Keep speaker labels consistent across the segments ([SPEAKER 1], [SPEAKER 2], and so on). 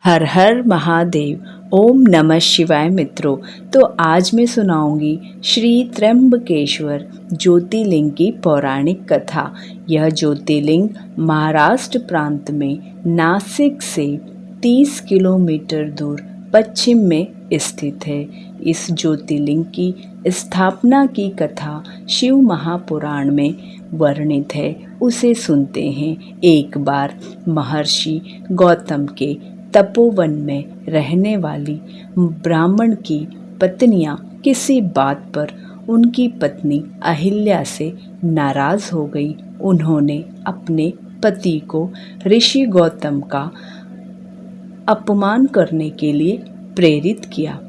[SPEAKER 1] हर हर महादेव। ओम नमः शिवाय मित्रों। तो आज मैं सुनाऊंगी श्री त्र्यंबकेश्वर ज्योतिर्लिंग की पौराणिक कथा। यह ज्योतिर्लिंग महाराष्ट्र प्रांत में नासिक से 30 किलोमीटर दूर पश्चिम में स्थित है। इस ज्योतिर्लिंग की स्थापना की कथा शिव महापुराण में वर्णित है। उसे सुनते हैं। एक बार महर्षि गौतम के तपोवन में रहने वाली ब्राह्मण की पत्नियां किसी बात पर उनकी पत्नी अहिल्या से नाराज हो गई। उन्होंने अपने पति को ऋषि गौतम का अपमान करने के लिए प्रेरित किया।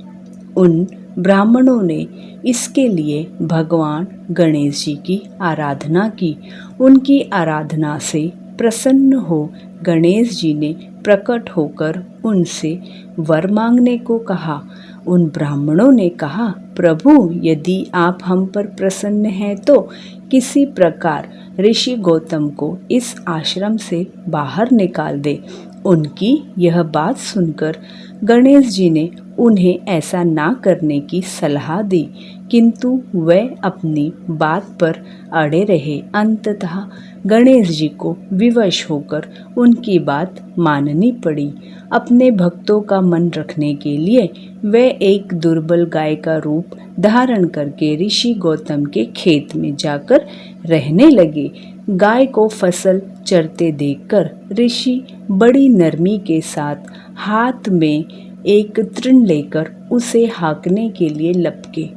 [SPEAKER 1] उन ब्राह्मणों ने इसके लिए भगवान गणेश जी की आराधना की। उनकी आराधना से प्रसन्न हो गणेश जी ने प्रकट होकर उनसे वर मांगने को कहा। उन ब्राह्मणों ने कहा, प्रभु, यदि आप हम पर प्रसन्न हैं तो किसी प्रकार ऋषि गौतम को इस आश्रम से बाहर निकाल दे। उनकी यह बात सुनकर गणेश जी ने उन्हें ऐसा ना करने की सलाह दी, किंतु वे अपनी बात पर अड़े रहे। अंततः गणेश जी को विवश होकर उनकी बात माननी पड़ी। अपने भक्तों का मन रखने के लिए वे एक दुर्बल गाय का रूप धारण करके ऋषि गौतम के खेत में जाकर रहने लगे। गाय को फसल चरते देखकर ऋषि बड़ी नरमी के साथ हाथ में एक तृण लेकर उसे हाँकने के लिए लपके।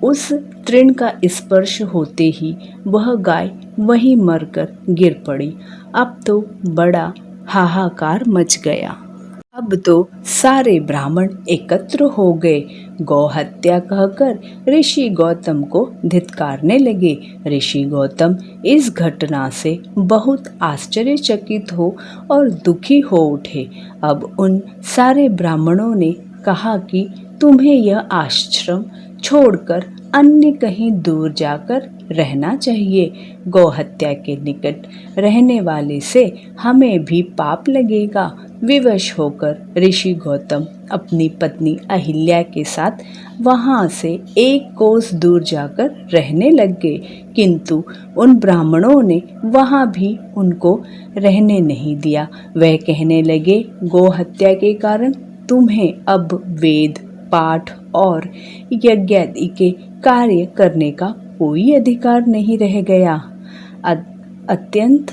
[SPEAKER 1] उस तृण का स्पर्श होते ही वह गाय वहीं मरकर गिर पड़ी। अब तो बड़ा हाहाकार मच गया। अब तो सारे ब्राह्मण एकत्र हो गए। गौ हत्या कहकर ऋषि गौतम को धिक्कारने लगे। ऋषि गौतम इस घटना से बहुत आश्चर्यचकित हो और दुखी हो उठे। अब उन सारे ब्राह्मणों ने कहा कि तुम्हें यह आश्रम छोड़कर अन्य कहीं दूर जाकर रहना चाहिए। गौ हत्या के निकट रहने वाले से हमें भी पाप लगेगा। विवश होकर ऋषि गौतम अपनी पत्नी अहिल्या के साथ वहां से एक कोस दूर जाकर रहने लग गए, किंतु उन ब्राह्मणों ने वहां भी उनको रहने नहीं दिया। वह कहने लगे, गौ हत्या के कारण तुम्हें अब वेद पाठ और यज्ञादि के कार्य करने का कोई अधिकार नहीं रह गया। अत्यंत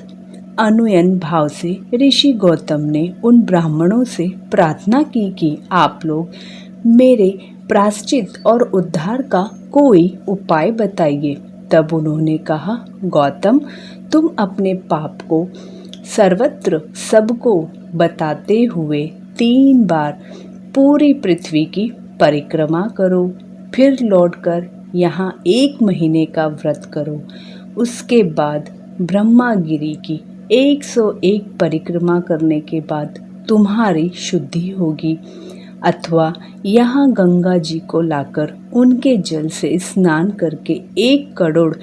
[SPEAKER 1] अनुनय भाव से ऋषि गौतम ने उन ब्राह्मणों से प्रार्थना की कि आप लोग मेरे प्रायश्चित और उद्धार का कोई उपाय बताइए। तब उन्होंने कहा, गौतम, तुम अपने पाप को सर्वत्र सबको बताते हुए 3 बार पूरी पृथ्वी की परिक्रमा करो, फिर लौटकर यहाँ 1 महीने का व्रत करो। उसके बाद ब्रह्मागिरी की 101 परिक्रमा करने के बाद तुम्हारी शुद्धि होगी। अथवा यहाँ गंगा जी को लाकर उनके जल से स्नान करके 1 करोड़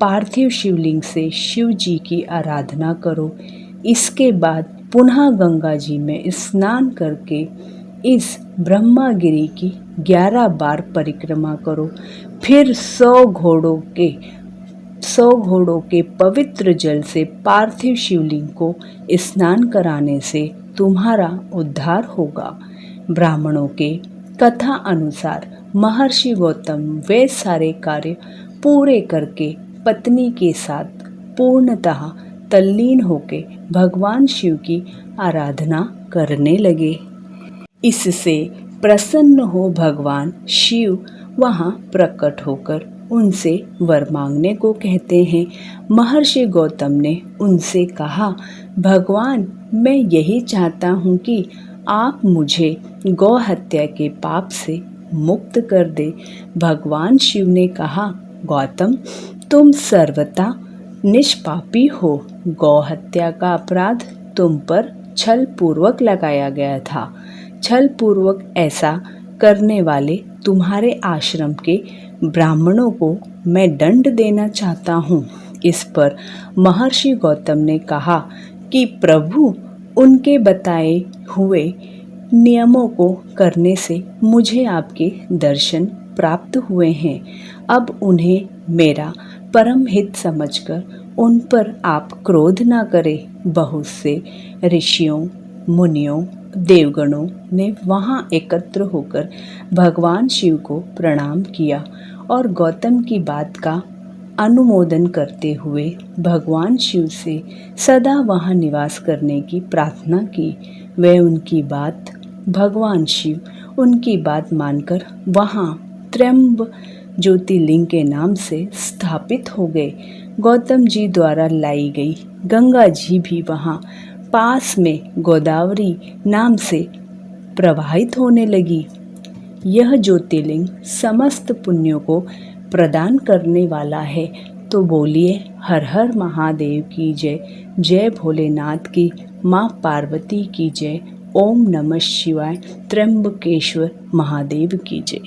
[SPEAKER 1] पार्थिव शिवलिंग से शिव जी की आराधना करो। इसके बाद पुनः गंगा जी में स्नान करके इस ब्रह्मागिरी की 11 बार परिक्रमा करो। फिर 100 घोड़ों के पवित्र जल से पार्थिव शिवलिंग को स्नान कराने से तुम्हारा उद्धार होगा। ब्राह्मणों के कथा अनुसार महर्षि गौतम वे सारे कार्य पूरे करके पत्नी के साथ पूर्णतः तल्लीन होके भगवान शिव की आराधना करने लगे। इससे प्रसन्न हो भगवान शिव वहाँ प्रकट होकर उनसे वर मांगने को कहते हैं। महर्षि गौतम ने उनसे कहा, भगवान, मैं यही चाहता हूँ कि आप मुझे गौ हत्या के पाप से मुक्त कर दे। भगवान शिव ने कहा, गौतम, तुम सर्वथा निष्पापी हो। गौ हत्या का अपराध तुम पर छल पूर्वक लगाया गया था। छल पूर्वक ऐसा करने वाले तुम्हारे आश्रम के ब्राह्मणों को मैं दंड देना चाहता हूँ। इस पर महर्षि गौतम ने कहा कि प्रभु, उनके बताए हुए नियमों को करने से मुझे आपके दर्शन प्राप्त हुए हैं। अब उन्हें मेरा परम हित समझकर उन पर आप क्रोध ना करें। बहुत से ऋषियों, मुनियों, देवगणों ने वहाँ एकत्र होकर भगवान शिव को प्रणाम किया और गौतम की बात का अनुमोदन करते हुए भगवान शिव से सदा वहाँ निवास करने की प्रार्थना की। वे उनकी बात भगवान शिव उनकी बात मानकर वहाँ त्र्यंब ज्योतिर्लिंग के नाम से स्थापित हो गए। गौतम जी द्वारा लाई गई गंगा जी भी वहाँ पास में गोदावरी नाम से प्रवाहित होने लगी। यह ज्योतिर्लिंग समस्त पुण्यों को प्रदान करने वाला है। तो बोलिए हर हर महादेव की जय। जय भोलेनाथ की, माँ पार्वती की जय। ओम नमः शिवाय। त्र्यंबकेश्वर महादेव की जय।